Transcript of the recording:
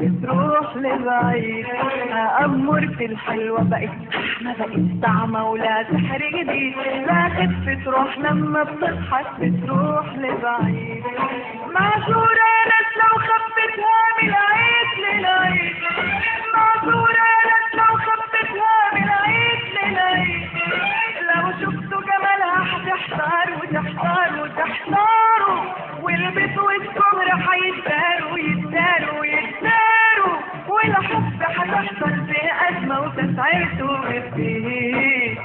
بتروح لبعيد. أمورتي الحلوة بقت ما بقت طعمة ولا سحر جديد، لا خفة روح لما بتضحك بتروح لبعيد. معذورة ناس لو خفتها من العيد للعيد، معذورة ناس لو خفتها من العيد للعيد. لو شفتوا جمالها هتحتاروا وتحتاروا وتحتاروا، والبيت والسمر هيتداروا يتداروا يتداروا، والحب هتحصل فيه أزمة وتسعيرته بفيه.